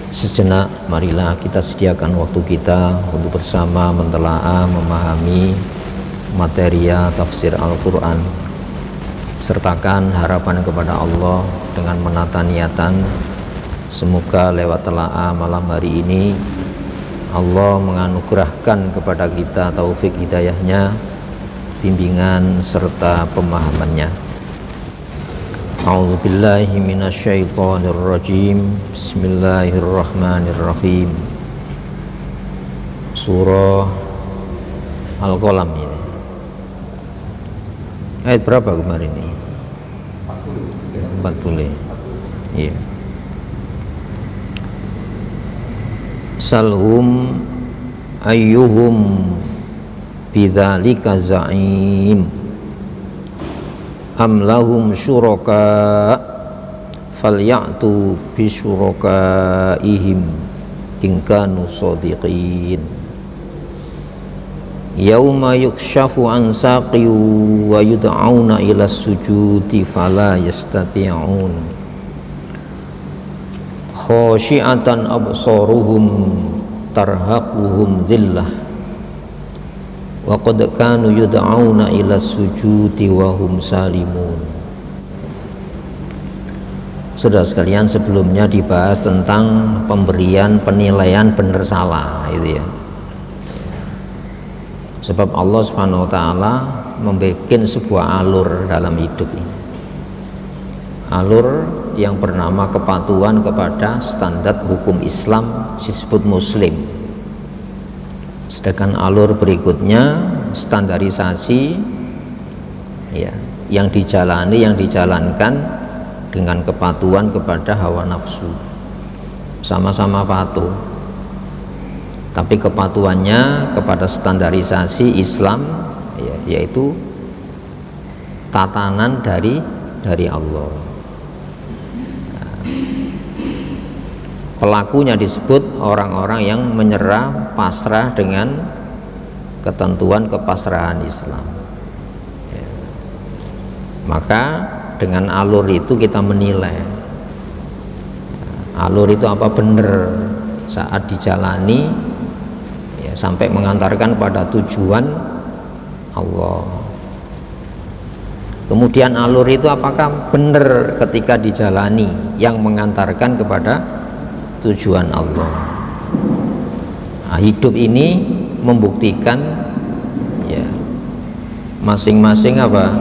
Sejenak marilah kita sediakan waktu kita untuk bersama mentelaah memahami materi tafsir Al-Quran. Sertakan harapan kepada Allah dengan menata niatan, semoga lewat telaah malam hari ini Allah menganugerahkan kepada kita taufik hidayahnya, bimbingan serta pemahamannya. A'udzubillahi minasyaitonirrajim. Bismillahirrahmanirrahim. Surah Al-Qalam ini. Ayat berapa kemarin ini? 40. Iya. Salhum ayyuhum bidzalika za'im am lahum syuraka falyatu bisyurakaihim in kanu shadiqin yauma yukshafu an saqi wa yud'auna ila sujudi fala yastati'un khashi'atan absaruhum tarhaquhum dhillah wa qad kanu yud'auna ila sujudi wa hum salimun. Saudara sekalian, sebelumnya dibahas tentang pemberian penilaian benar salah itu ya. Sebab Allah Subhanahu wa taala membuat sebuah alur dalam hidup ini. Alur yang bernama kepatuhan kepada standar hukum Islam disebut muslim. Sedangkan alur berikutnya standarisasi ya, yang dijalankan dengan kepatuhan kepada hawa nafsu. Sama-sama patuh. Tapi kepatuhannya kepada standarisasi Islam ya, yaitu tatanan dari Allah. Pelakunya disebut orang-orang yang menyerah pasrah dengan ketentuan kepasrahan Islam ya. Maka dengan alur itu kita menilai alur itu apa benar saat dijalani ya, sampai mengantarkan pada tujuan Allah. Kemudian alur itu apakah benar ketika dijalani yang mengantarkan kepada tujuan Allah. Nah, hidup ini membuktikan ya, masing-masing apa?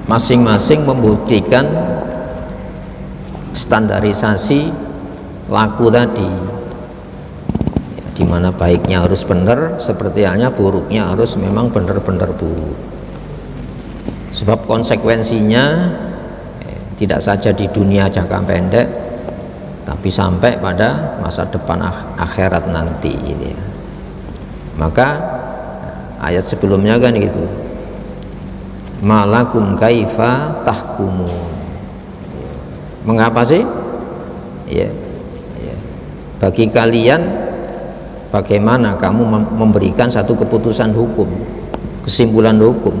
Masing-masing membuktikan standarisasi laku tadi. Di mana baiknya harus benar, seperti halnya buruknya harus memang benar-benar buruk. Sebab konsekuensinya tidak saja di dunia jangka pendek, tapi sampai pada masa depan akhirat nanti ini ya. Maka ayat sebelumnya kan gitu. Malakum kaifa tahkumun. Mengapa sih? Ya. Bagi kalian bagaimana kamu memberikan satu keputusan hukum, kesimpulan hukum.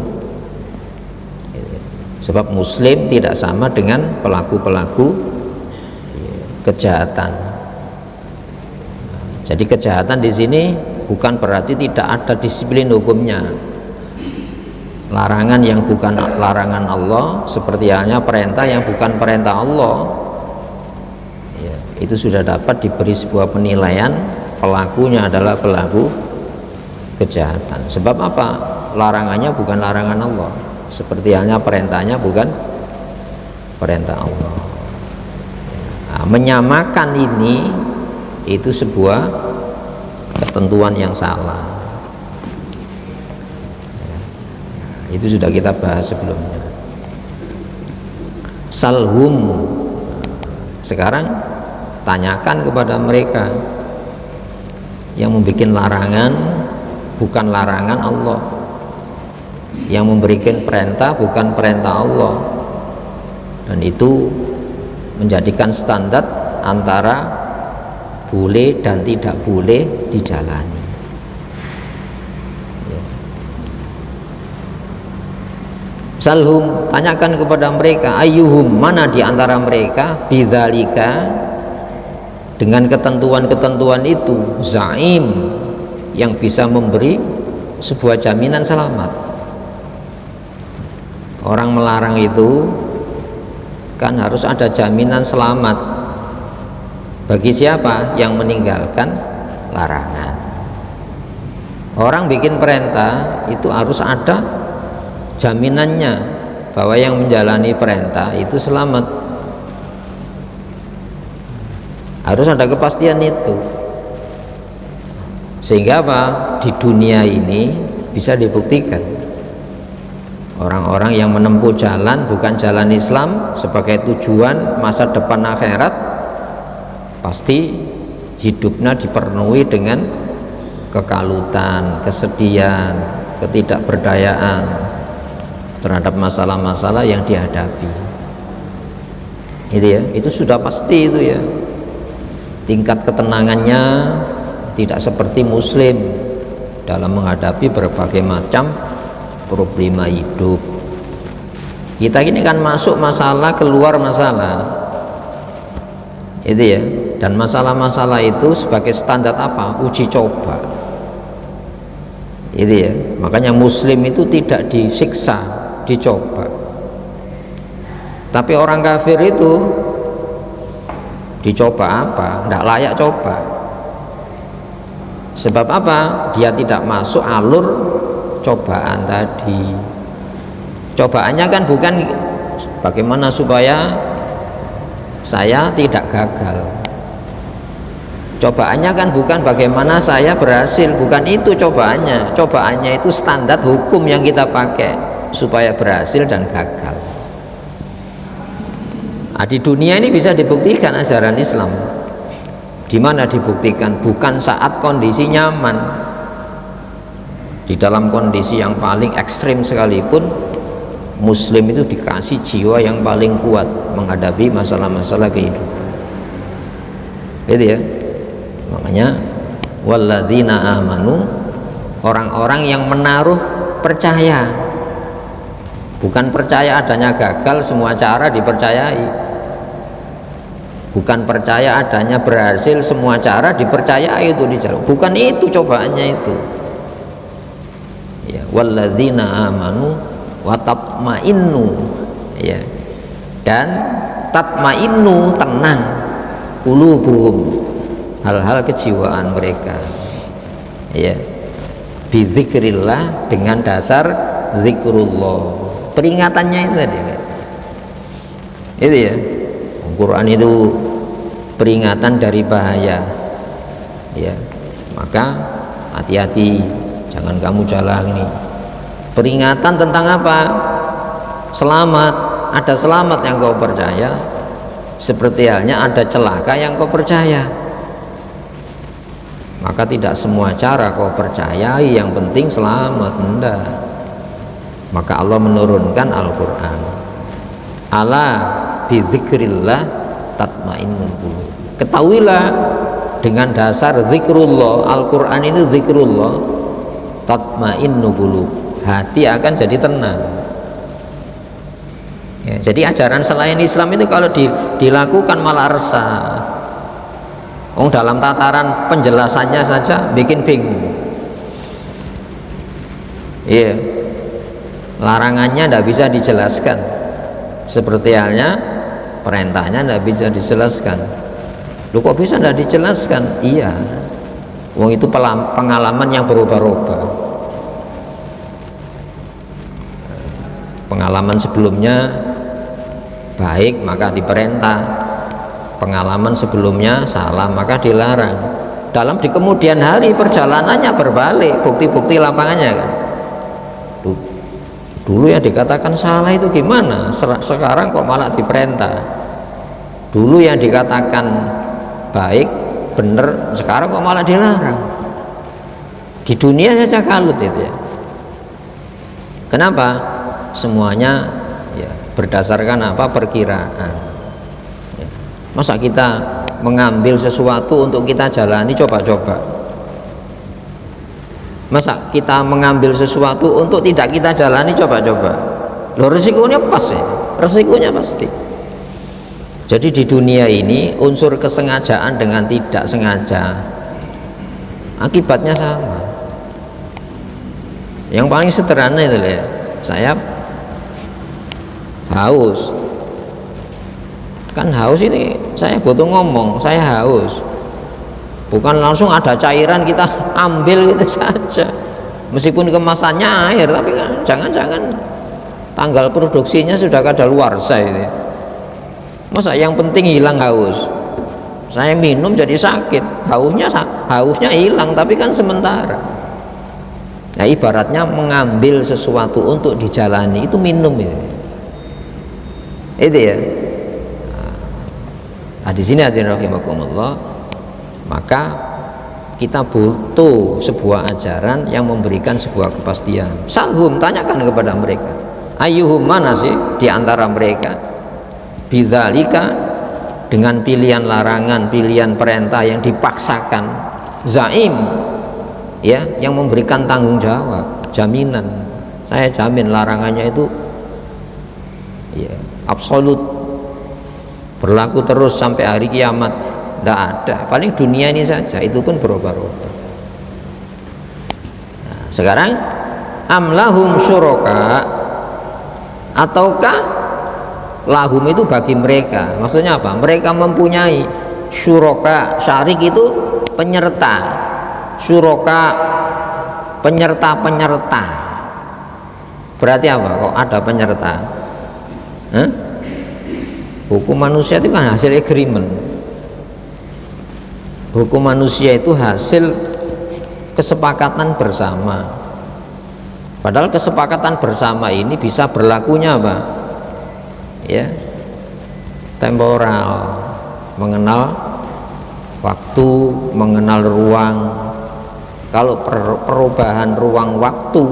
Sebab muslim tidak sama dengan pelaku-pelaku kejahatan. Jadi kejahatan di sini bukan berarti tidak ada disiplin hukumnya. Larangan yang bukan larangan Allah, seperti halnya perintah yang bukan perintah Allah, itu sudah dapat diberi sebuah penilaian. Pelakunya adalah pelaku kejahatan. Sebab apa? Larangannya bukan larangan Allah, seperti halnya perintahnya bukan perintah Allah. Nah, menyamakan ini itu sebuah ketentuan yang salah. Itu sudah kita bahas sebelumnya. Salhum. Sekarang tanyakan kepada mereka yang membuat larangan bukan larangan Allah, yang memberikan perintah bukan perintah Allah, dan itu menjadikan standar antara boleh dan tidak boleh dijalani. Salhum, tanyakan kepada mereka, ayyuhum, mana di antara mereka, bidzalika, dengan ketentuan-ketentuan itu, zaim, yang bisa memberi sebuah jaminan selamat. Orang melarang itu kan harus ada jaminan selamat bagi siapa yang meninggalkan larangan. Orang bikin perintah itu harus ada jaminannya bahwa yang menjalani perintah itu selamat. Harus ada kepastian itu, sehingga apa, di dunia ini bisa dibuktikan orang-orang yang menempuh jalan bukan jalan Islam sebagai tujuan masa depan akhirat, pasti hidupnya dipenuhi dengan kekalutan, kesedihan, ketidakberdayaan terhadap masalah-masalah yang dihadapi. Itu ya, itu sudah pasti itu ya. Tingkat ketenangannya tidak seperti muslim dalam menghadapi berbagai macam problema hidup. Kita ini kan masuk masalah, keluar masalah, itu ya. Dan masalah-masalah itu sebagai standar apa? Uji coba, itu ya. Makanya muslim itu tidak disiksa, dicoba. Tapi orang kafir itu dicoba apa? Tidak layak coba. Sebab apa? Dia tidak masuk alur cobaan tadi. Cobaannya kan bukan bagaimana supaya saya tidak gagal. Cobaannya kan bukan bagaimana saya berhasil, bukan itu cobaannya. Cobaannya itu standar hukum yang kita pakai supaya berhasil dan gagal. Nah, di dunia ini bisa dibuktikan ajaran Islam. Di mana dibuktikan? Bukan saat kondisi nyaman. Di dalam kondisi yang paling ekstrim sekalipun, muslim itu dikasih jiwa yang paling kuat menghadapi masalah-masalah kehidupan. Gitu ya. Makanya walladzina amanu, orang-orang yang menaruh percaya. Bukan percaya adanya gagal, semua cara dipercayai. Bukan percaya adanya berhasil, semua cara dipercayai, itu dijaluk. Bukan itu cobaannya itu. Ya, walladzina amanu wa tatmainnu, ya. Dan tatmainnu, tenang, qulubuhum, hal-hal kejiwaan mereka, ya, bizikrillah, dengan dasar zikrullah. Peringatannya itu tadi, itu ya. Al-Quran itu peringatan dari bahaya, ya. Maka hati-hati, jangan kamu jalani. Peringatan tentang apa? Selamat. Ada selamat yang kau percaya, seperti halnya ada celaka yang kau percaya. Maka tidak semua cara kau percayai yang penting selamat, enggak. Maka Allah menurunkan Al-Quran. Ala bizikrillah tatmainnul qulub. Ketahuilah, dengan dasar zikrullah, Al-Quran itu zikrullah, tatmainnul qulub, hati akan jadi tenang, ya. Jadi ajaran selain Islam itu kalau dilakukan malah resah. Dalam tataran penjelasannya saja bikin bingung, iya. Larangannya tidak bisa dijelaskan, seperti halnya perintahnya tidak bisa dijelaskan. Loh, kok bisa tidak dijelaskan? Iya, itu pengalaman yang berubah-ubah. Pengalaman sebelumnya baik maka diperintah, pengalaman sebelumnya salah maka dilarang. Di kemudian hari perjalanannya berbalik, bukti-bukti lapangannya kan. Dulu yang dikatakan salah itu gimana? Sekarang kok malah diperintah. Dulu yang dikatakan baik, benar, sekarang kok malah dilarang. Di dunia saja kalut itu ya. Kenapa? Semuanya ya berdasarkan apa? Perkiraan. Ya. Masa kita mengambil sesuatu untuk kita jalani coba-coba? Masa kita mengambil sesuatu untuk tidak kita jalani coba-coba? Loh, resikonya pas ya, resikonya pasti. Jadi di dunia ini unsur kesengajaan dengan tidak sengaja akibatnya sama. Yang paling sederhana itu ya, saya haus, kan haus ini saya butuh ngomong saya haus, bukan langsung ada cairan kita ambil gitu saja, meskipun kemasannya air, tapi kan jangan-jangan tanggal produksinya sudah kadaluarsa ini. Masa yang penting hilang haus, saya minum jadi sakit, hausnya hilang tapi kan sementara. Nah, ibaratnya mengambil sesuatu untuk dijalani itu minum itu ya. Nah, di sini hadirin rahimakumullah, maka kita butuh sebuah ajaran yang memberikan sebuah kepastian. Salhum, tanyakan kepada mereka, ayyuhum, mana sih di antara mereka, bidzalika, dengan pilihan larangan, pilihan perintah yang dipaksakan, zaim, ya, yang memberikan tanggung jawab, jaminan, saya jamin larangannya itu ya absolut, berlaku terus sampai hari kiamat, tidak ada, paling dunia ini saja, itu pun berubah-ubah. Nah, sekarang amlahum syuraka, ataukah lahum itu bagi mereka, maksudnya apa? Mereka mempunyai syuraka, syarik itu penyerta, syuraka penyerta-penyerta, berarti apa kok ada penyerta? Hukum manusia itu kan hasil agreement, hukum manusia itu hasil kesepakatan bersama, padahal kesepakatan bersama ini bisa berlakunya apa ya, temporal, mengenal waktu, mengenal ruang. Kalau perubahan ruang waktu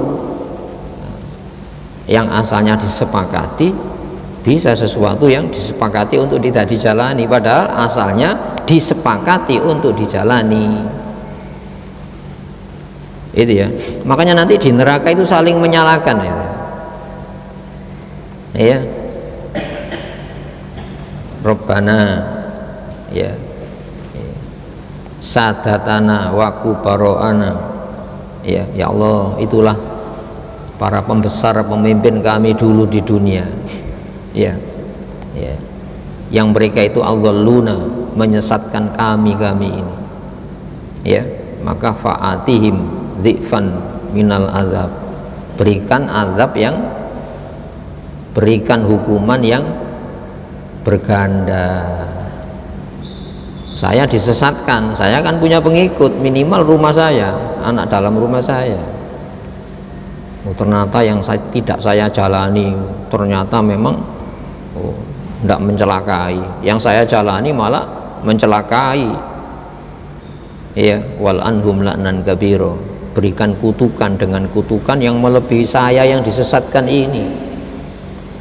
yang asalnya disepakati, bisa sesuatu yang disepakati untuk tidak dijalani, padahal asalnya disepakati untuk dijalani. Itu ya, makanya nanti di neraka itu saling menyalahkan ya. Rabbana ya, sadatana wa kubaroana, ya Allah, itulah para pembesar pemimpin kami dulu di dunia, ya yang mereka itu adhalluna, menyesatkan kami ini, ya, maka fa'atihim dhi'fan minal azab, berikan azab yang, berikan hukuman yang berganda. Saya disesatkan, saya kan punya pengikut, minimal rumah saya, anak dalam rumah saya. Ternyata yang tidak saya jalani ternyata memang tidak mencelakai, yang saya jalani malah mencelakai. Ya, wal anhum la'nan kabiro, berikan kutukan dengan kutukan yang melebihi saya yang disesatkan ini.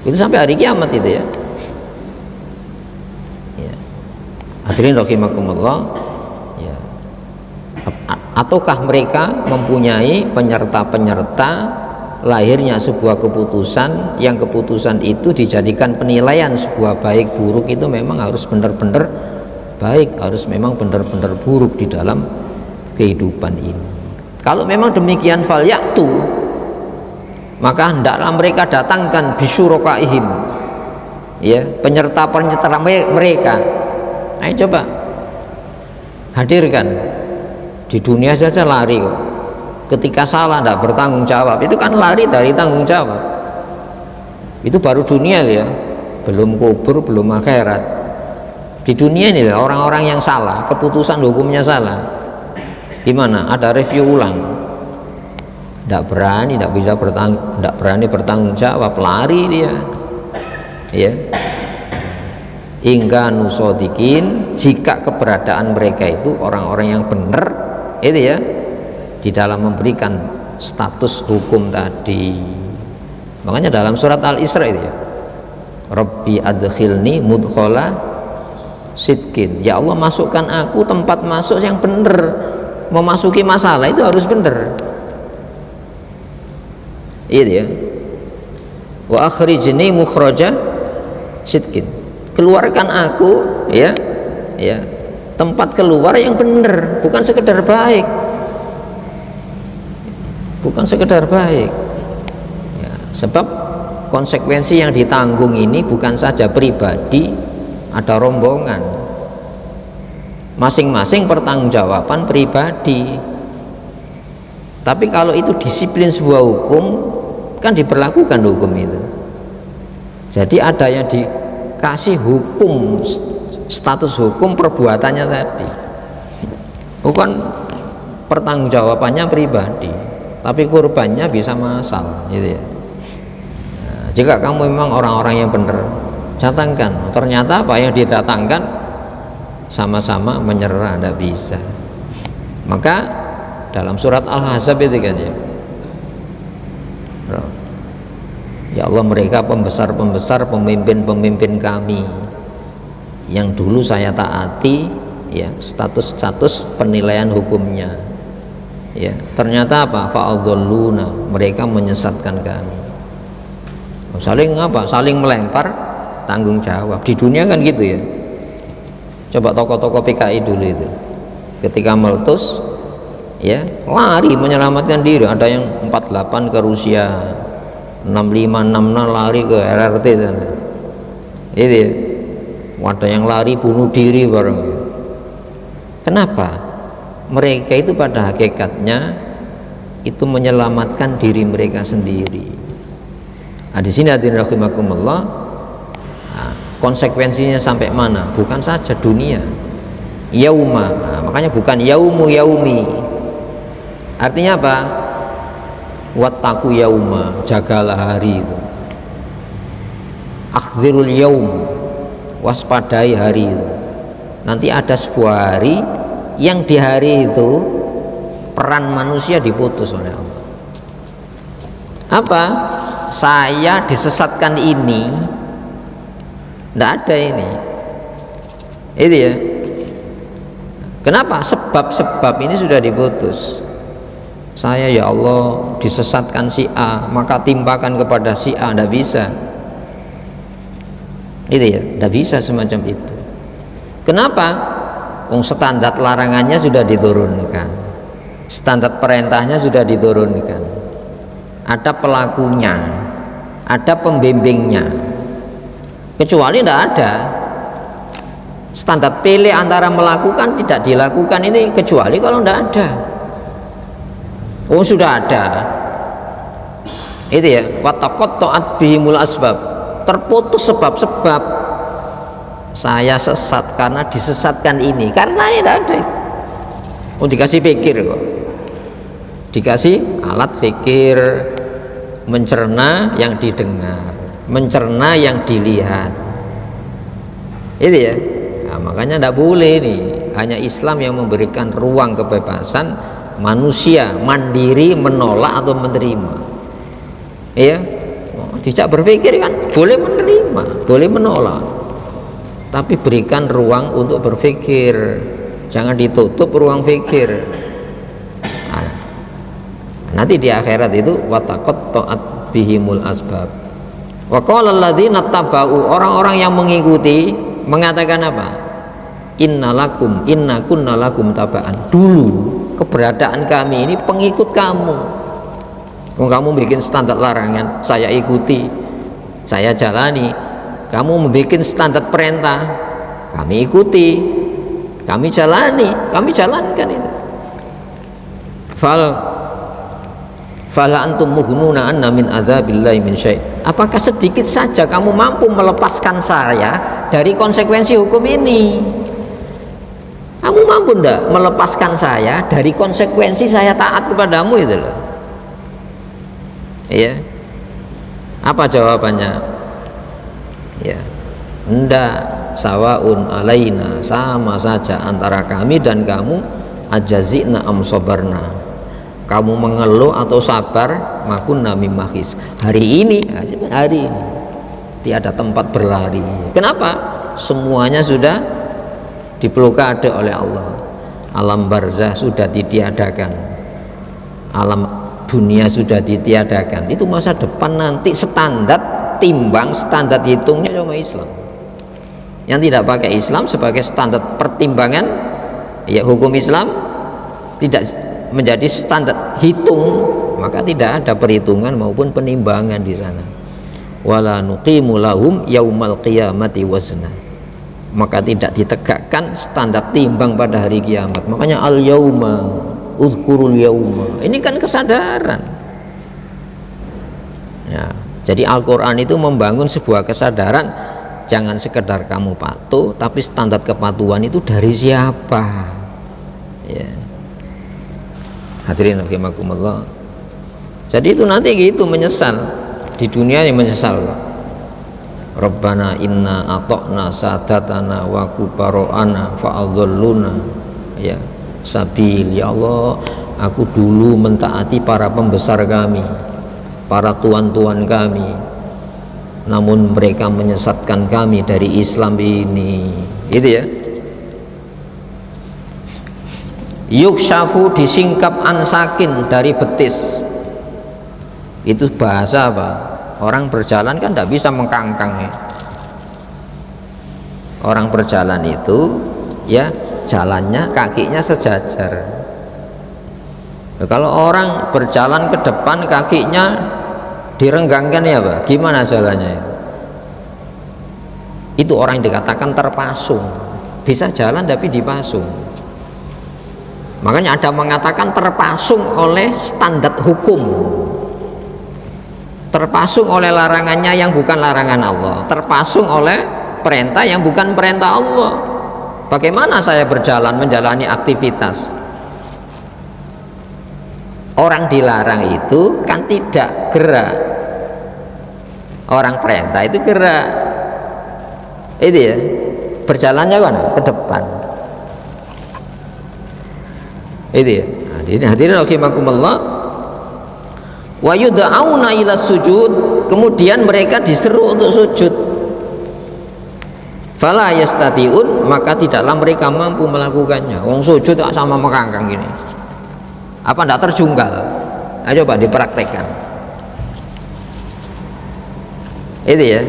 Itu sampai hari kiamat itu ya. Hadirin rahimakumullah ya. Ataukah mereka mempunyai penyerta-penyerta lahirnya sebuah keputusan, yang keputusan itu dijadikan penilaian sebuah baik buruk, itu memang harus benar-benar baik, harus memang benar-benar buruk di dalam kehidupan ini. Kalau memang demikian, fal yaktu, maka hendaklah mereka datangkan bisyurakaihim, ya, penyerta-penyerta mereka. Ayo coba hadirkan. Di dunia saja lari kok, ketika salah tidak bertanggung jawab, itu kan lari dari tanggung jawab. Itu baru dunia ya, belum kubur, belum akhirat. Di dunia ini orang-orang yang salah, keputusan hukumnya salah, gimana? Ada review ulang, tidak berani, tidak berani bertanggung jawab, lari dia, ya. Hingga nusodikin, jika keberadaan mereka itu orang-orang yang benar, itu ya, di dalam memberikan status hukum tadi. Makanya dalam surat Al-Isra itu ya, Rabbi adkhilni mudkhala sidkin, ya Allah masukkan aku tempat masuk yang benar. Memasuki masalah itu harus benar, itu ya. wa akhrijni mukhraja sidqin, keluarkan aku ya tempat keluar yang benar, bukan sekedar baik, ya, sebab konsekuensi yang ditanggung ini bukan saja pribadi, ada rombongan, masing-masing pertanggungjawaban pribadi. Tapi kalau itu disiplin sebuah hukum, kan diberlakukan hukum itu. Jadi ada yang dikasih hukum, status hukum perbuatannya tadi, bukan pertanggungjawabannya pribadi, tapi korbannya bisa massal gitu ya. Nah, jika kamu memang orang-orang yang benar, datangkan. Ternyata apa yang didatangkan sama-sama menyerah, tidak bisa. Maka dalam surat Al-Ahzab itu kan ya Allah, mereka pembesar-pembesar, pemimpin-pemimpin kami yang dulu saya taati, ya, status penilaian hukumnya, ya, ternyata apa? Fa'adhalluna, mereka menyesatkan kami. Saling apa? Saling melempar tanggung jawab. Di dunia kan gitu ya. Coba tokoh-tokoh PKI dulu itu, ketika meletus, ya, lari menyelamatkan diri. Ada yang 48 ke Rusia, 65 lari ke RRT sana. Itu ya. Ada yang lari bunuh diri bareng. Kenapa? Mereka itu pada hakikatnya itu menyelamatkan diri mereka sendiri. Nah, di sini hadirin rahimakumullah, nah, konsekuensinya sampai mana? Bukan saja dunia, yauma. Nah, makanya bukan yaumu yaumi. Artinya apa? Wattaqu yauma, jagalah hari itu. Akhzirul yaum, waspadai hari itu. Nanti ada sebuah hari yang di hari itu peran manusia diputus oleh Allah. Apa? Saya disesatkan ini, tidak ada ini. Itu ya. Kenapa? Sebab-sebab ini sudah diputus. Saya ya Allah disesatkan si A, maka timpakan kepada si A, tidak bisa. Itu ya, tidak bisa semacam itu. Kenapa? Standar larangannya sudah diturunkan, standar perintahnya sudah diturunkan, ada pelakunya, ada pembimbingnya. Kecuali tidak ada standar pilih antara melakukan tidak dilakukan ini, kecuali kalau tidak ada. Sudah ada. Itu ya, wataqatta'at bihimul asbab, terputus sebab-sebab. Saya sesat karena disesatkan ini, karena ini tidak ada. Dikasih pikir kok, dikasih alat pikir, mencerna yang didengar, mencerna yang dilihat. Itu ya. Nah, makanya tidak boleh nih, hanya Islam yang memberikan ruang kebebasan manusia mandiri menolak atau menerima. Ya, tidak berpikir kan, boleh menerima, boleh menolak, tapi berikan ruang untuk berpikir, jangan ditutup ruang pikir. Nah, nanti di akhirat itu wataqatta'at bihimul asbab. Wa qala alladzina tabau, orang-orang yang mengikuti mengatakan apa? Innalakum inna kunna lakum tabaan. Dulu keberadaan kami ini pengikut kamu. Kamu bikin standar larangan, saya ikuti, saya jalani. Kamu membuat standar perintah, kami ikuti, kami jalani, kami jalankan itu. Fala antum mughnuna anna min adzabillahi min syai'. Apakah sedikit saja kamu mampu melepaskan saya dari konsekuensi hukum ini? Kamu mampu enggak melepaskan saya dari konsekuensi saya taat kepadamu itu loh. Iya. Apa jawabannya? Ya, enggak, sawaun alaina, sama saja antara kami dan kamu, ajazina am sabarna. Kamu mengeluh atau sabar, makunna mimahis. Hari ini tiada tempat berlari. Kenapa? Semuanya sudah diblokade oleh Allah. Alam barzah sudah ditiadakan, alam dunia sudah ditiadakan. Itu masa depan nanti standar timbang, standar hitungnya cuma Islam. Yang tidak pakai Islam sebagai standar pertimbangan, ya hukum Islam tidak menjadi standar hitung, maka tidak ada perhitungan maupun penimbangan di sana. Wala nuqimu lahum yaumal qiyamati wazna, maka tidak ditegakkan standar timbang pada hari kiamat. Makanya al yauma uzkurul yauma, ini kan kesadaran ya. Jadi Al-Quran itu membangun sebuah kesadaran, jangan sekedar kamu patuh, tapi standar kepatuhan itu dari siapa ya. Hadirin rahimakumullah. Jadi itu nanti gitu menyesal di dunia, yang menyesal. Rabbana inna ata'na sadatana wa kubara'ana fa'adhalluna ya sabil. Ya Allah, aku dulu mentaati para pembesar kami, para tuan-tuan kami, namun mereka menyesatkan kami dari Islam ini. Itu ya. Yukshafu, disingkap, ansakin, dari betis. Itu bahasa apa? Orang berjalan kan tidak bisa mengkangkang ya. Orang berjalan itu ya jalannya, kakinya sejajar. Kalau orang berjalan ke depan kakinya direnggangkan ya Pak, gimana jalannya? Itu orang yang dikatakan terpasung. Bisa jalan tapi dipasung. Makanya ada mengatakan terpasung oleh standar hukum, terpasung oleh larangannya yang bukan larangan Allah, terpasung oleh perintah yang bukan perintah Allah. Bagaimana saya berjalan menjalani aktivitas? Orang dilarang itu kan tidak gerak, orang perintah itu gerak. Itu ya, berjalannya kan ke depan. Itu ya. Hadirin rahimakumullah. Wa yud'auna ila sujud, kemudian mereka diseru untuk sujud. Fala yastati'un, maka tidaklah mereka mampu melakukannya. Wong sujud sama mekangkang gini. Apa enggak terjungkal? Ayo coba dipraktekkan. Itu ya.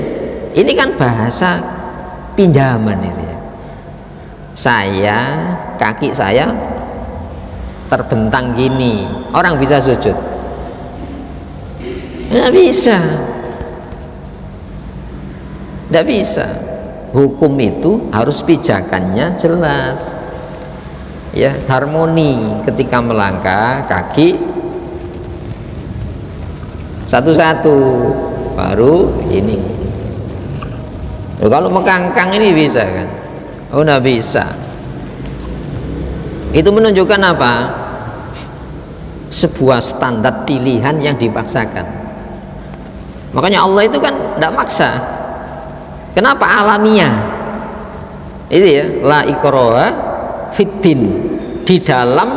Ini kan bahasa pinjaman itu ya. Saya, kaki saya terbentang gini, orang bisa sujud? Tidak bisa, tidak bisa. Hukum itu harus pijakannya jelas ya, harmoni. Ketika melangkah kaki satu-satu, baru ini. Kalau mengkangkang ini bisa kan? Oh, tidak bisa. Itu menunjukkan apa? Sebuah standar pilihan yang dipaksakan. Makanya Allah itu kan tidak maksa. Kenapa alamiah? Itu ya, la ikraha fiddin, di dalam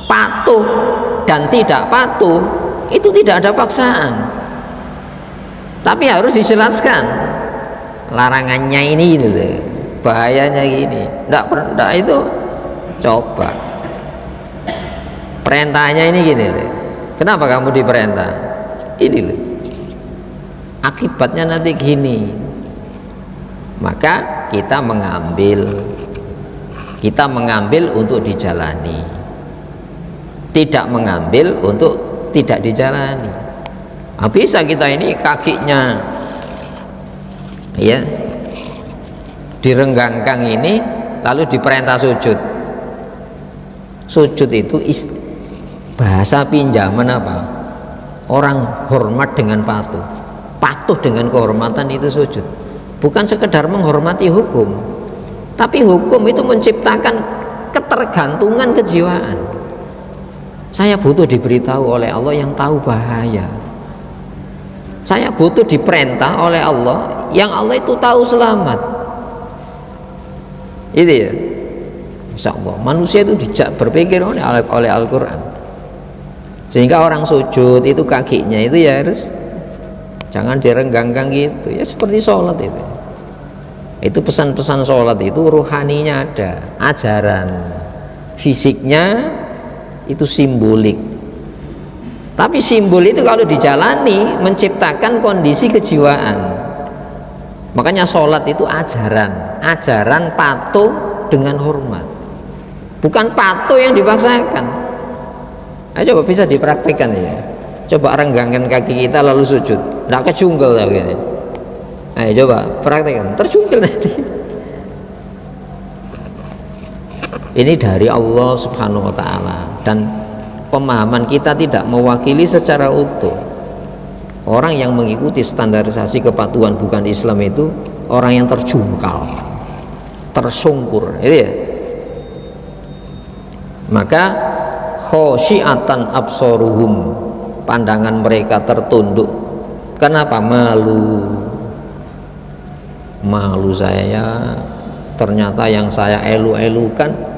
patuh dan tidak patuh itu tidak ada paksaan, tapi harus dijelaskan larangannya ini gitu, bahayanya gini. Tidak itu coba, perintahnya ini gini loh. Kenapa kamu diperintah? Ini loh, akibatnya nanti gini. Maka kita mengambil untuk dijalani, tidak mengambil untuk tidak dijalani. Nah, bisa kita ini kakinya ya direnggangkan ini, lalu diperintah sujud. Sujud itu bahasa pinjaman apa? Orang hormat dengan patuh, patuh dengan kehormatan, itu sujud. Bukan sekedar menghormati hukum, tapi hukum itu menciptakan ketergantungan kejiwaan. Saya butuh diberitahu oleh Allah yang tahu bahaya. Saya butuh diperintah oleh Allah yang Allah itu tahu selamat. Itu ya. Insya Allah manusia itu dijak berpikir oleh Al-Quran, sehingga orang sujud itu kakinya itu ya harus jangan direnggangkan gitu ya, seperti sholat itu. Itu pesan-pesan sholat itu ruhaninya ada, ajaran fisiknya itu simbolik Tapi simbol itu kalau dijalani menciptakan kondisi kejiwaan. Makanya sholat itu ajaran patuh dengan hormat, bukan patuh yang dipaksakan. Ayo coba bisa dipraktikkan ya. Coba renggangkan kaki kita lalu sujud, nggak kejungkel ya begini. Ayo coba praktikkan, terjungkel nanti. Ini dari Allah Subhanahu wa Ta'ala, dan pemahaman kita tidak mewakili secara utuh. Orang yang mengikuti standarisasi kepatuhan bukan Islam itu orang yang terjungkal, tersungkur, itu ya. Maka khosyiatan absoruhum, pandangan mereka tertunduk. Kenapa? Malu saya, ternyata yang saya elu-elukan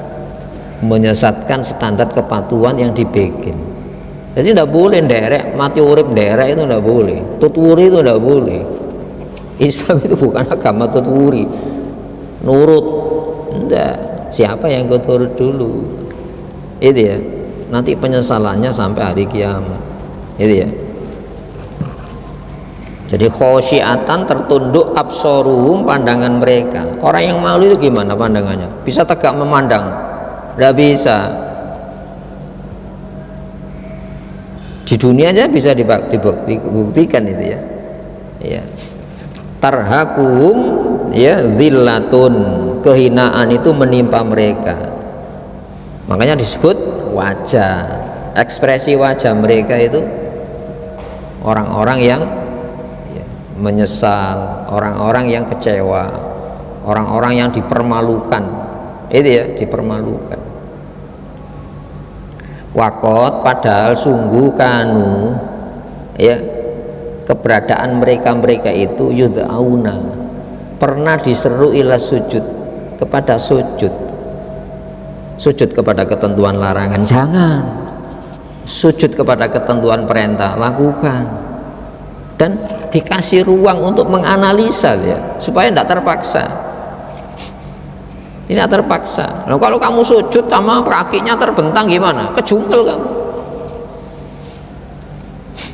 menyesatkan standar kepatuhan yang dibikin. Jadi tidak boleh nderek, mati urip nderek itu tidak boleh, tuturi itu tidak boleh. Islam itu bukan agama tuturi, nurut, enggak. Siapa yang kau turut dulu, itu ya, nanti penyesalannya sampai hari kiamat, itu ya. Jadi khosyiatan, tertunduk, absoruhum, pandangan mereka. Orang yang malu itu gimana pandangannya? Bisa tegak memandang? Tidak bisa. Di dunia aja bisa dibuktikan itu ya. Ya. Tarhakum ya dzillatun, kehinaan itu menimpa mereka. Makanya disebut wajah, ekspresi wajah mereka itu orang-orang yang menyesal, orang-orang yang kecewa, orang-orang yang dipermalukan, itu ya, dipermalukan. Wakot, padahal sungguh kanu ya, keberadaan mereka itu yud'auna, pernah diseru ila sujud, kepada sujud kepada ketentuan larangan jangan, sujud kepada ketentuan perintah lakukan, dan dikasih ruang untuk menganalisa ya, supaya tidak terpaksa. Ini tidak terpaksa. Nah, kalau kamu sujud sama kakinya terbentang gimana? Kejungkel kamu.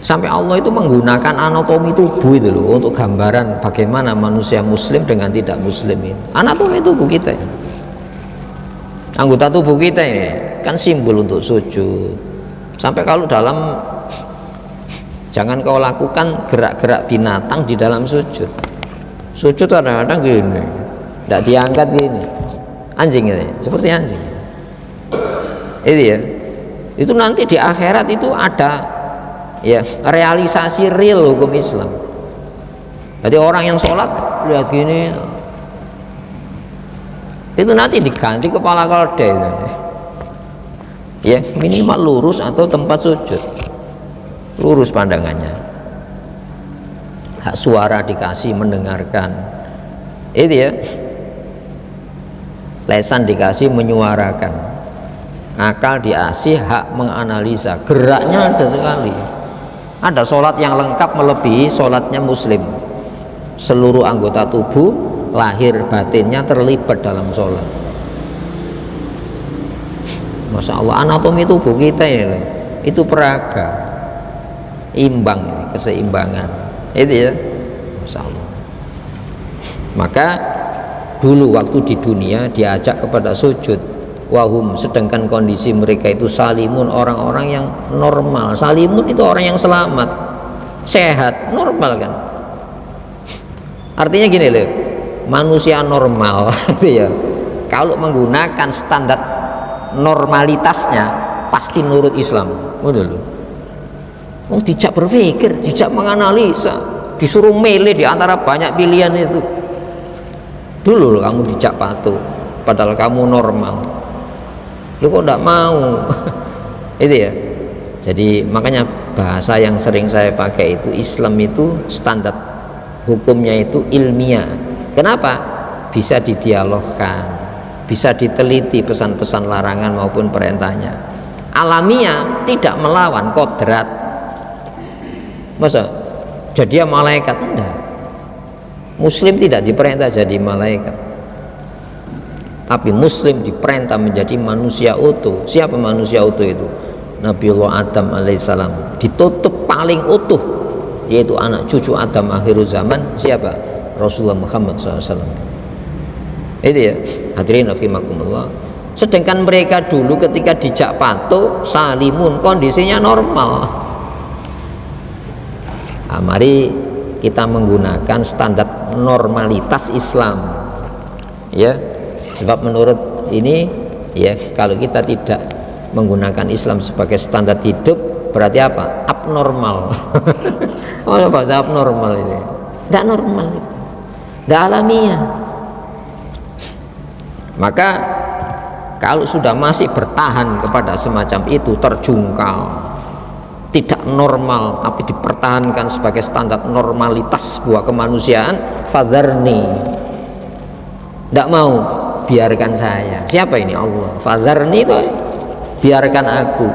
Sampai Allah itu menggunakan anatomi tubuh itu loh, untuk gambaran bagaimana manusia muslim dengan tidak muslim ini. Anatomi tubuh kita ini, anggota tubuh kita ini kan simbol untuk sujud. Sampai kalau dalam, jangan kau lakukan gerak-gerak binatang di dalam sujud. Sujud kadang-kadang gini, tidak diangkat gini, anjing ini, seperti anjing. Itu ya, itu nanti di akhirat itu ada ya realisasi real hukum Islam. Jadi orang yang sholat lihat gini, itu nanti diganti kepala keledai ya, minimal lurus atau tempat sujud lurus pandangannya, hak suara dikasih mendengarkan, itu ya, lesan dikasih menyuarakan, akal dikasih hak menganalisa, geraknya ada sekali. Ada sholat yang lengkap melebihi sholatnya muslim, seluruh anggota tubuh lahir batinnya terlibat dalam sholat. Masya Allah, anatomi tubuh kita ya, itu peraga, imbang, keseimbangan, itu ya, Masya Allah. Maka dulu waktu di dunia diajak kepada sujud, wahum, sedangkan kondisi mereka itu salimun, orang-orang yang normal. Salimun itu orang yang selamat, sehat, normal kan. Artinya gini loh, manusia normal itu ya, kalau menggunakan standar normalitasnya pasti nurut Islam. Udah loh, dijak berpikir, dijak menganalisa, disuruh milih di antara banyak pilihan itu. Dulu loh kamu dijak patuh, padahal kamu normal. Lu kok tidak mau? Itu ya. Jadi makanya bahasa yang sering saya pakai itu, Islam itu standar hukumnya itu ilmiah. Kenapa? Bisa didialogkan, bisa diteliti pesan-pesan larangan maupun perintahnya. Alamiah, tidak melawan kodrat. Masa jadi malaikat? Enggak. Muslim tidak diperintah jadi malaikat, tapi muslim diperintah menjadi manusia utuh. Siapa manusia utuh itu? Nabiullah Adam alaihissalam. ditutup paling utuh, yaitu anak cucu Adam akhir zaman siapa? Rasulullah Muhammad SAW. Itu ya, hadirin rahimakumullah. Sedangkan mereka dulu ketika dijak patuh salimun, kondisinya normal. Nah, mari kita menggunakan standar normalitas Islam, ya. Sebab menurut ini, ya, kalau kita tidak menggunakan Islam sebagai standar hidup, berarti apa? Abnormal. Oh, bahasa abnormal ini. Tidak normal, tidak alamiah. Maka kalau sudah masih bertahan kepada semacam itu, terjungkal, tidak normal, tapi dipertahankan sebagai standar normalitas sebuah kemanusiaan, fadharni, tidak mau, biarkan saya. Siapa ini? Allah. Fadharni itu biarkan aku,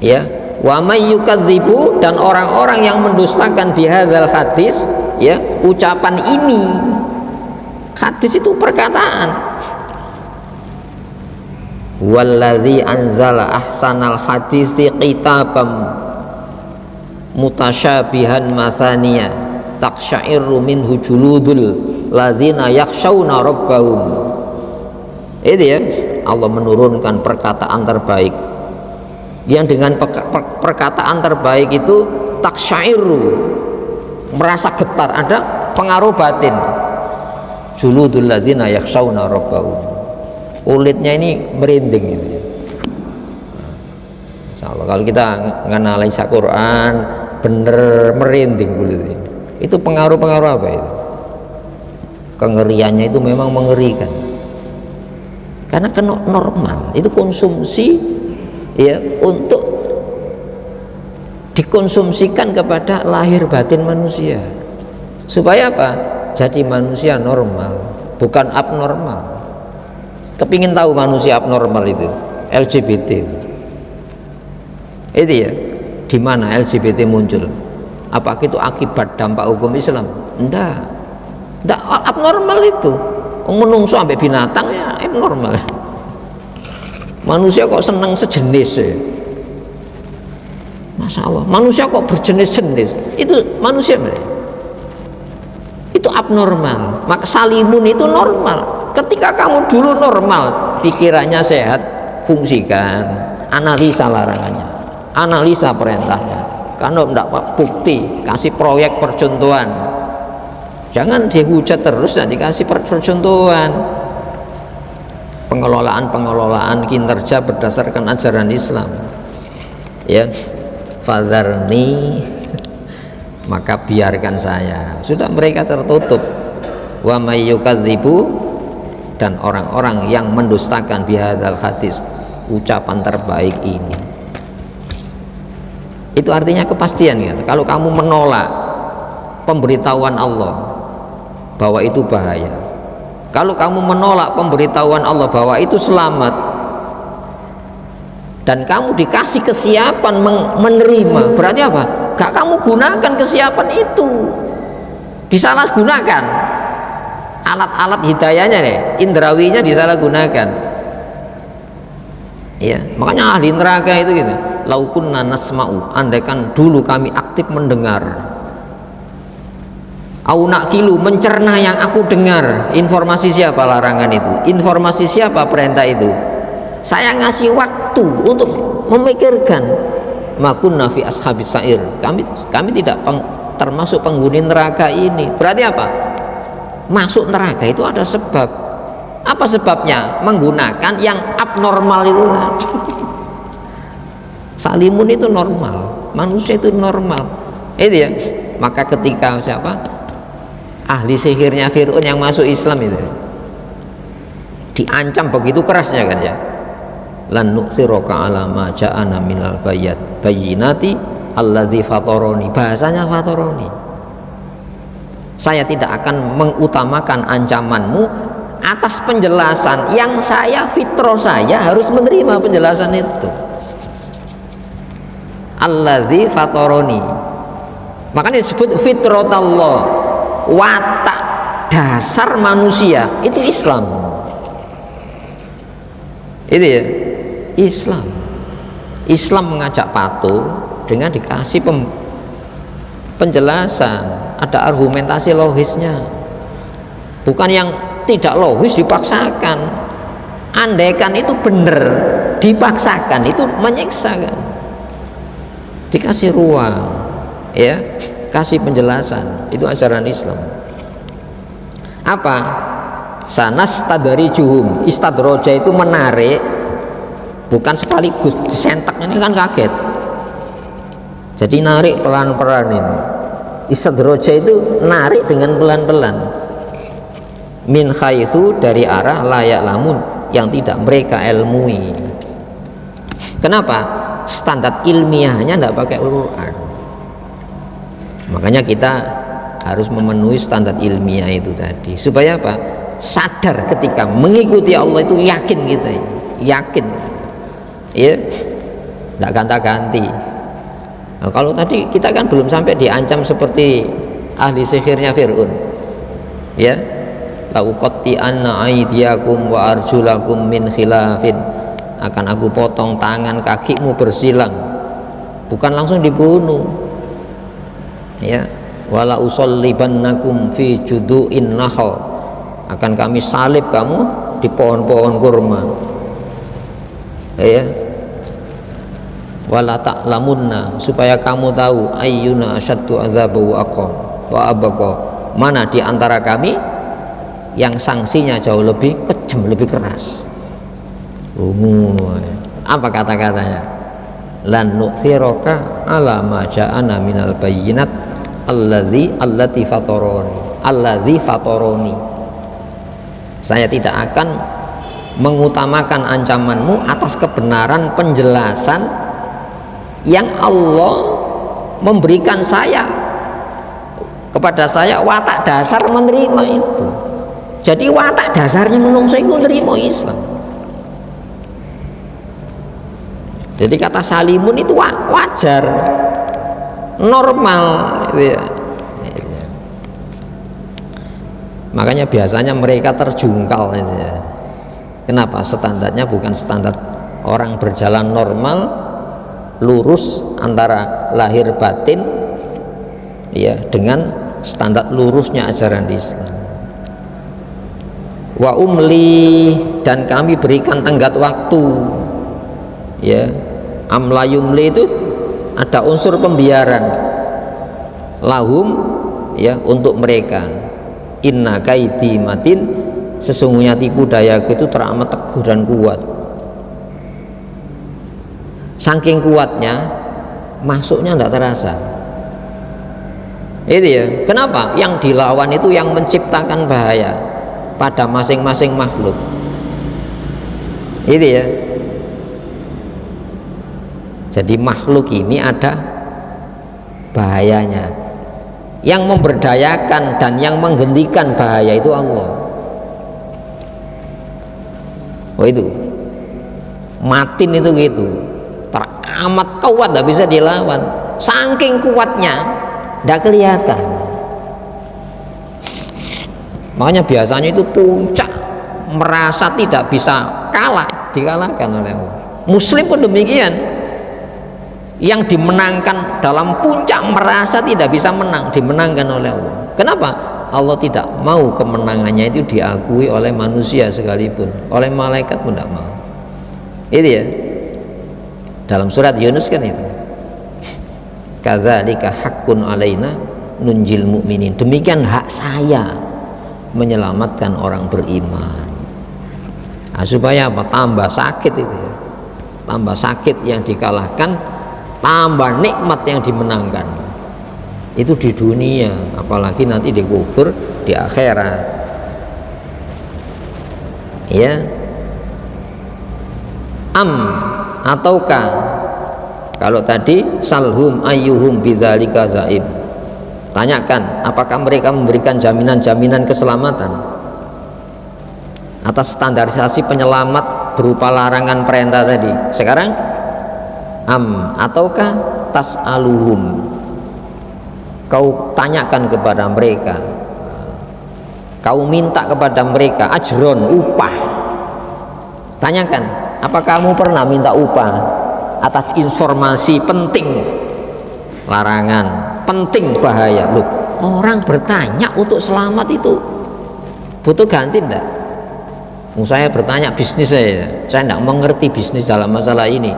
ya. Wa may yukadzibu, dan orang-orang yang mendustakan bihadzal hadis, ya, ucapan ini. Hadis itu perkataan. Walladzi anzala ahsanal hadithi kitabam mutasyabihan mathaniya taqsya'irru minhu juludul ladzina yakhshawna rabbahum. Itu ya, Allah menurunkan perkataan terbaik, yang dengan perkataan terbaik itu taqsya'irru, merasa getar, ada pengaruh batin. Juludul ladzina yakhshawna rabbahum, kulitnya ini merinding gitu ya. Insyaallah kalau kita menganalisa Quran bener merinding kulitnya. Itu pengaruh-pengaruh apa itu? Kengeriannya itu memang mengerikan. Karena kena normal, itu konsumsi, ya, untuk dikonsumsikan kepada lahir batin manusia. Supaya apa? Jadi manusia normal, bukan abnormal. Kepingin tahu manusia abnormal itu LGBT. Itu ya, di mana LGBT muncul? Apakah itu akibat dampak hukum Islam? Enggak abnormal itu. Menungso sampai binatang ya abnormal. Manusia kok senang sejenis ya? Masya Allah, manusia kok berjenis-jenis? Itu manusia mereka. Itu abnormal. Maka salimun itu normal. Ketika kamu dulu normal, pikirannya sehat, fungsikan, analisa larangannya, analisa perintahnya. Kalau tidak bukti, kasih proyek percontohan. Jangan dihujat terus dan dikasih percontohan. Pengelolaan kinerja berdasarkan ajaran Islam, ya. Fadharni, maka biarkan saya. Sudah, mereka tertutup. Wa may yukadzibu, dan orang-orang yang mendustakan bihadzal hadis, ucapan terbaik ini. Itu artinya kepastian kan? Kalau kamu menolak pemberitahuan Allah bahwa itu bahaya, kalau kamu menolak pemberitahuan Allah bahwa itu selamat, dan kamu dikasih kesiapan menerima, berarti apa? Gak kamu gunakan kesiapan itu, disalahgunakan alat-alat hidayahnya nih, indrawinya disalahgunakan. Ya, makanya ahli neraka itu gitu. Laukunna nasma'u, andaikan dulu kami aktif mendengar, au nakilu, mencerna yang aku dengar. Informasi siapa larangan itu? Informasi siapa perintah itu? Saya ngasih waktu untuk memikirkan. Makunna fi ashabis sa'ir, kami tidak termasuk penghuni neraka ini. Berarti apa? Masuk neraka itu ada sebab. Apa sebabnya? Menggunakan yang abnormal itu. Salimun itu normal, manusia itu normal. Itu ya. Maka ketika siapa? Ahli sihirnya Fir'aun yang masuk Islam itu diancam begitu kerasnya kan ya. Lan nu'thiraka ala ma ja'ana minal bayyinati alladzi fataroni. Bahasanya fataroni, saya tidak akan mengutamakan ancamanmu atas penjelasan yang saya, fitrah saya harus menerima penjelasan itu. Alladzi fataroni, makanya disebut fitratallah, watak dasar manusia itu Islam. Itu ya, Islam. Islam mengajak patuh dengan dikasih penjelasan, ada argumentasi logisnya, bukan yang tidak logis dipaksakan. Andaikan itu benar dipaksakan itu menyiksa kan. Dikasih ruang, ya, kasih penjelasan, itu ajaran Islam. Apa? Sanas tadari juhum, istadroja itu menarik, bukan sekaligus disentak, ini kan kaget. Jadi narik pelan-pelan ini. Istadroja itu narik dengan pelan-pelan. Min haitsu, dari arah layak lamun, yang tidak mereka ilmui. Kenapa? Standar ilmiahnya tidak pakai Quran. Makanya kita harus memenuhi standar ilmiah itu tadi, supaya apa? Sadar ketika mengikuti Allah itu yakin kita, yakin, ya, tidak ganta-ganti. Nah, kalau tadi kita kan belum sampai diancam seperti ahli sihirnya Fir'aun, ya, la uqatti'anna aydiyakum wa arjulakum min khilafin, akan aku potong tangan kakimu bersilang, bukan langsung dibunuh, ya, wala usallibannakum fi judu'in nahl, akan kami salib kamu di pohon-pohon kurma, ya, wala ta'lamunna, supaya kamu tahu ayyuna asyaddu adzabu wa abqa, mana di antara kami yang sanksinya jauh lebih kejam, lebih keras. Apa kata-katanya? Lan nu'thiraka ala ma ja'ana minal bayyinat allati fataroni. Saya tidak akan mengutamakan ancamanmu atas kebenaran penjelasan yang Allah memberikan saya, kepada saya watak dasar menerima itu. Jadi watak dasarnya menungso itu menerima Islam. Jadi kata salimun itu wajar, normal, gitu ya. Makanya biasanya mereka terjungkal, gitu ya. Kenapa? Standarnya bukan standar orang berjalan normal, lurus antara lahir batin, ya, dengan standar lurusnya ajaran Islam. Wa umli, dan kami berikan tenggat waktu, ya. Amla yumli itu ada unsur pembiaran, lahum, ya, untuk mereka. Inna kaidi matin, sesungguhnya tipu dayaku itu teramat teguh dan kuat. Saking kuatnya masuknya tidak terasa. Itu ya. Kenapa? Yang dilawan itu yang menciptakan bahaya pada masing-masing makhluk. Itu ya. Jadi makhluk ini ada bahayanya. Yang memberdayakan dan yang menghentikan bahaya itu Allah. Oh itu. Matin itu gitu. Teramat kuat, tidak bisa dilawan. Saking kuatnya tidak kelihatan. Makanya biasanya itu puncak merasa tidak bisa kalah, dikalahkan oleh Allah. Muslim pun demikian. Yang dimenangkan dalam puncak merasa tidak bisa menang, dimenangkan oleh Allah. Kenapa? Allah tidak mau kemenangannya itu diakui oleh manusia sekalipun, oleh malaikat pun tidak mau. Itu ya. Dalam surat Yunus kan itu. Kadzalika haqqun alaina nunjil mu'minin. Demikian hak saya menyelamatkan orang beriman. Nah, supaya apa? Tambah sakit itu ya. Tambah sakit yang dikalahkan, tambah nikmat yang dimenangkan. Itu di dunia, apalagi nanti di kubur, di akhirat. Ya. Ataukah, kalau tadi salhum ayyuhum bidzalika zaib, tanyakan apakah mereka memberikan jaminan-jaminan keselamatan atas standarisasi penyelamat berupa larangan perintah tadi. Sekarang ataukah tas'aluhum, kau tanyakan kepada mereka, kau minta kepada mereka ajron, upah. Tanyakan, apa kamu pernah minta upah? atas informasi penting, larangan penting, bahaya. Loh, orang bertanya untuk selamat itu butuh ganti enggak? Saya bertanya bisnis saya tidak mengerti bisnis dalam masalah ini.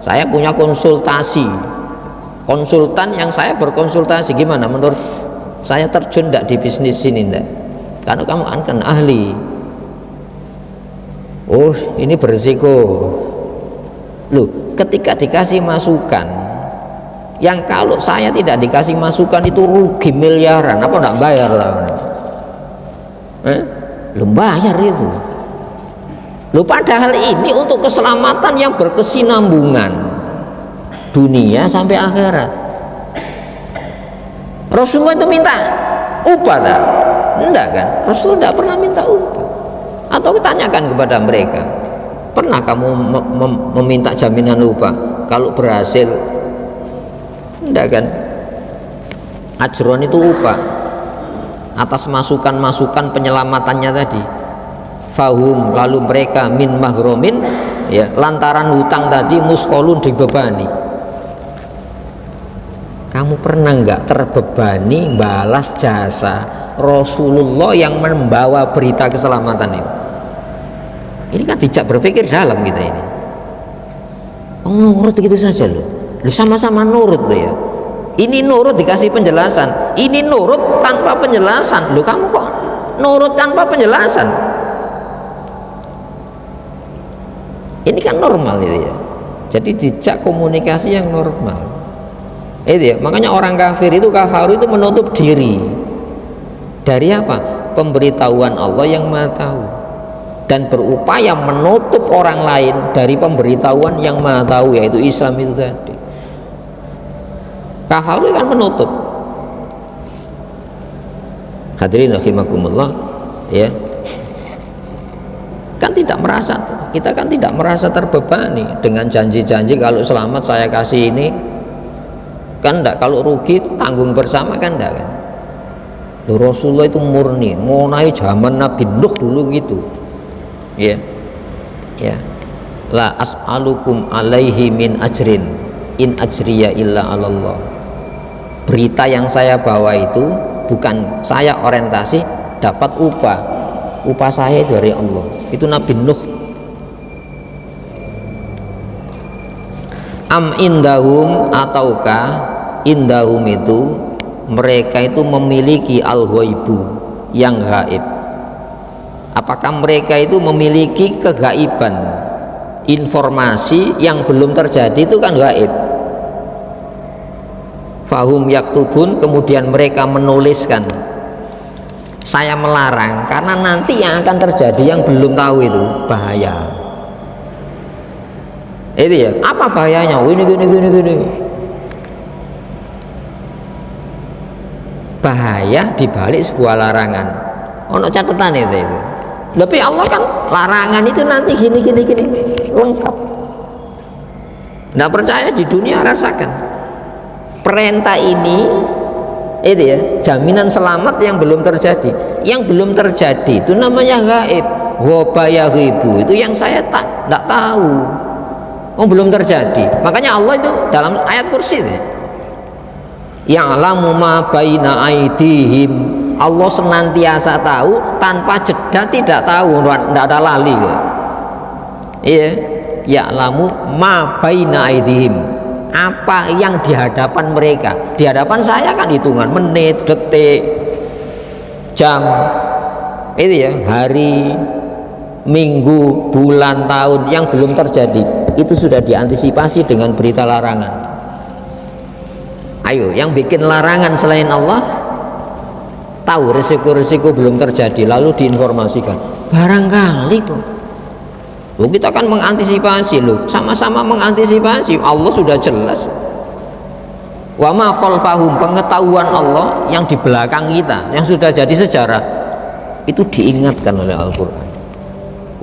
Saya punya konsultasi, konsultan yang saya berkonsultasi, gimana menurut saya terjun enggak di bisnis ini enggak? Karena kamu kan ahli. Oh, ini berisiko. Loh, ketika dikasih masukan yang kalau saya tidak dikasih masukan itu rugi miliaran, apa enggak bayar lah? Lu bayar itu. Lu padahal ini untuk keselamatan yang berkesinambungan dunia sampai akhirat. Rasulullah itu minta upah tak? Enggak kan? Rasulullah tidak pernah minta upah. Atau tanyakan kepada mereka, pernah kamu meminta jaminan upah kalau berhasil? Enggak kan? Ajron itu upah atas masukan-masukan penyelamatannya tadi. Fahum, lalu mereka min mahromin, ya, lantaran hutang tadi muskolun, dibebani. Kamu pernah nggak terbebani balas jasa Rasulullah yang membawa berita keselamatan itu? Ini kan tidak berpikir dalam kita ini. Nurut gitu saja loh. Sama-sama nurut loh ya. Ini nurut dikasih penjelasan, ini nurut tanpa penjelasan. Loh, kamu kok nurut tanpa penjelasan? Ini kan normal itu ya. Jadi dijak komunikasi yang normal. Itu ya. Makanya orang kafir itu, kafaru itu menutup diri dari apa? Pemberitahuan Allah yang Maha Tahu, dan berupaya menutup orang lain dari pemberitahuan yang Maha Tahu, yaitu Islam itu tadi. Kafaru kan menutup. Hadirin rahimakumullah, ya. Kan tidak merasa, kita kan tidak merasa terbebani dengan janji-janji kalau selamat saya kasih ini, kan enggak, kalau rugi tanggung bersama, kan enggak kan? Loh, Rasulullah itu murni, mau naik zaman Nabi Nuh dulu gitu, ya, ya. La as'alukum alaihi min ajrin in ajriya illa 'alallah. Berita yang saya bawa itu bukan saya orientasi dapat upah saya itu dari Allah. Itu Nabi Nuh. Am indahum, ataukah indahum itu mereka itu memiliki al-ghaibu, yang gaib. Apakah mereka itu memiliki kegaiban, informasi yang belum terjadi, itu kan gaib. Fahum yaktubun, kemudian mereka menuliskan. Saya melarang karena nanti yang akan terjadi yang belum tahu itu bahaya. Itu ya, apa bahayanya? Oh, ini gini. Bahaya dibalik sebuah larangan. Ono catatan itu. Tapi Allah kan larangan itu nanti gini lengkap. Nggak percaya di dunia, rasakan. Perintah ini itu ya, jaminan selamat yang belum terjadi. Yang belum terjadi itu namanya gaib. Ghobaya ghibu, itu yang saya tidak tahu. Oh, belum terjadi. Makanya Allah itu dalam ayat kursi itu, ya'lamu ma baina aidihim, Allah senantiasa tahu tanpa jeda, tidak tahu, tidak ada lali. Iya, ya'lamu ma baina aidihim, apa yang di hadapan mereka. Di hadapan saya kan hitungan menit, detik, jam, itu ya, hari, minggu, bulan, tahun yang belum terjadi. Itu sudah diantisipasi dengan berita larangan. Ayo, yang bikin larangan selain Allah tahu risiko-risiko belum terjadi lalu diinformasikan. Barangkali kok. Loh, kita kan mengantisipasi loh, sama-sama mengantisipasi. Allah sudah jelas. Wa ma khalfahum, pengetahuan Allah yang di belakang kita, yang sudah jadi sejarah, itu diingatkan oleh Al-Qur'an.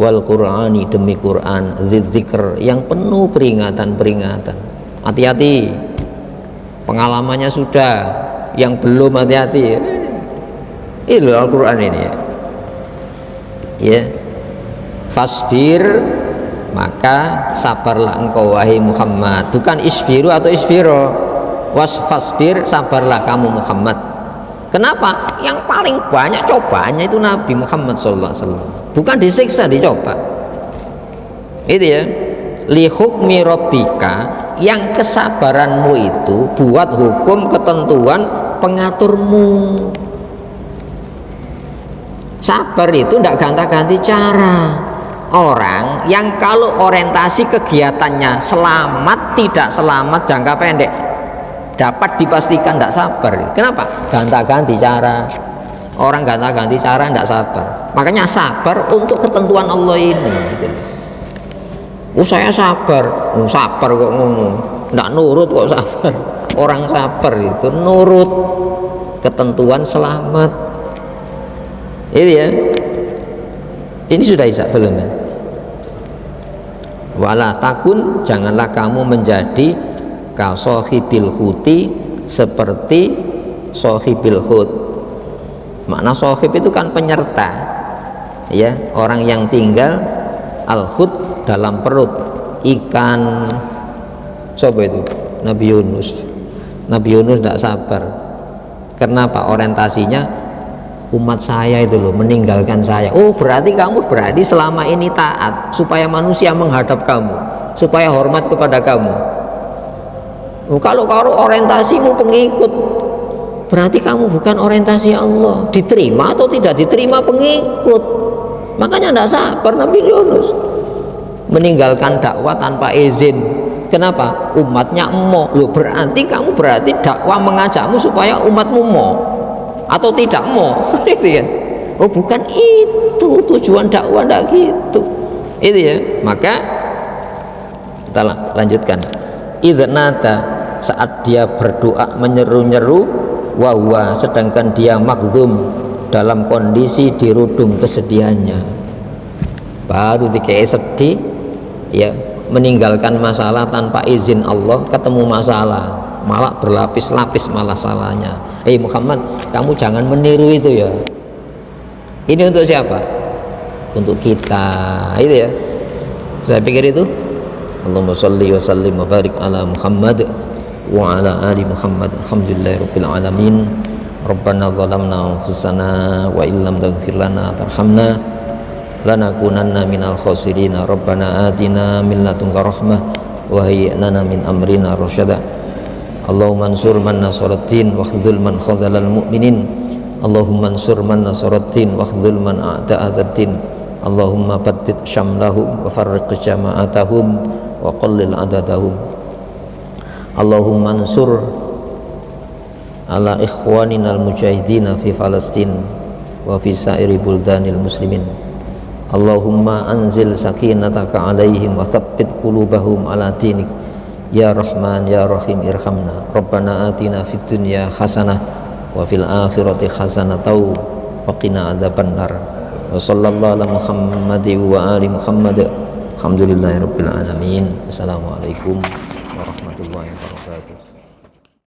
Wal Qur'ani, demi Quran, dzikr, yang penuh peringatan-peringatan. Hati-hati, pengalamannya sudah, yang belum hati-hati. Ini Al-Quran ini ya. Ya. Fasbir maka sabarlah engkau wahai Muhammad, bukan isbiru atau isbiro, wasfasbir, sabarlah kamu Muhammad. Kenapa? Yang paling banyak cobaannya itu Nabi Muhammad SAW, bukan disiksa, dicoba. Itu ya, li hukmi rabbika, yang kesabaranmu itu buat hukum ketentuan pengaturmu. Sabar itu tidak ganti-ganti cara. Orang yang kalau orientasi kegiatannya selamat tidak selamat jangka pendek dapat dipastikan tidak sabar. Kenapa? Ganti-ganti cara. Orang ganti-ganti cara tidak sabar. Makanya sabar untuk ketentuan Allah ini gitu. Saya sabar, sabar kok ngomong, tidak nurut kok sabar. Orang sabar itu nurut ketentuan selamat. Ini ya, ini sudah Isa belum ya? Wala takun, janganlah kamu menjadi kasohibil huti, seperti sohibil hut. Makna sohib itu kan penyerta, ya, orang yang tinggal al-hut dalam perut ikan. Coba itu Nabi Yunus. Nabi Yunus tidak sabar. Kenapa? Orientasinya umat saya itu loh meninggalkan saya. Oh, berarti kamu berarti selama ini taat supaya manusia menghadap kamu, supaya hormat kepada kamu. Oh, kalau orientasimu pengikut, berarti kamu bukan orientasi Allah. Diterima atau tidak diterima pengikut. Makanya tidak sabar Nabi Yunus meninggalkan dakwah tanpa izin. Kenapa? Umatnya emo. Loh, berarti kamu berarti dakwah mengajakmu supaya umatmu mau atau tidak mau. Itu ya. Oh, bukan itu tujuan dakwah, tidak gitu. Itu ya. Maka kita lanjutkan. Idznata, saat dia berdoa menyeru-nyeru, wahwa, sedangkan dia makzum, dalam kondisi dirudung kesedihannya, baru dikei sedih ya, meninggalkan masalah tanpa izin Allah, ketemu masalah malah berlapis-lapis malah salahnya. Muhammad, kamu jangan meniru itu ya. Ini untuk siapa? Untuk kita. Itu ya, saya pikir itu. Allahumma sholli wa sallim wa barik ala Muhammad wa ala ali Muhammad. Alhamdulillahirabbil alamin. Rabbana zalamna anfusana wa illam taghfir lana tarhamna lanakunanna minal khasirin. Rabbana atina min ladunka rahmah wa hayyi' lana min amrina rasyada. Allahumma ansur man nasaraddin wa khudhul man khadhalal mu'minin. Allahumma ansur man nasaraddin wa khudhul man a'da'adaddin. Allahumma baddid syamlahum wa farriq jama'atahum wa qallil adadahum. Allahumma ansur ala ikhwaninal mujahidina fi Falastin wa fi sa'iri buldanil muslimin. Allahumma anzil sakinataka alaihim wa thabbit qulubahum ala dinik. Ya Rahman ya Rahim irhamna. Rabbana atina fid dunya hasanah wa fil akhirati hasanah wa qina adzabannar. Wa sallallahu ala Muhammadin wa ali Muhammad. Alhamdulillahirabbil alamin. Assalamualaikum warahmatullahi wabarakatuh.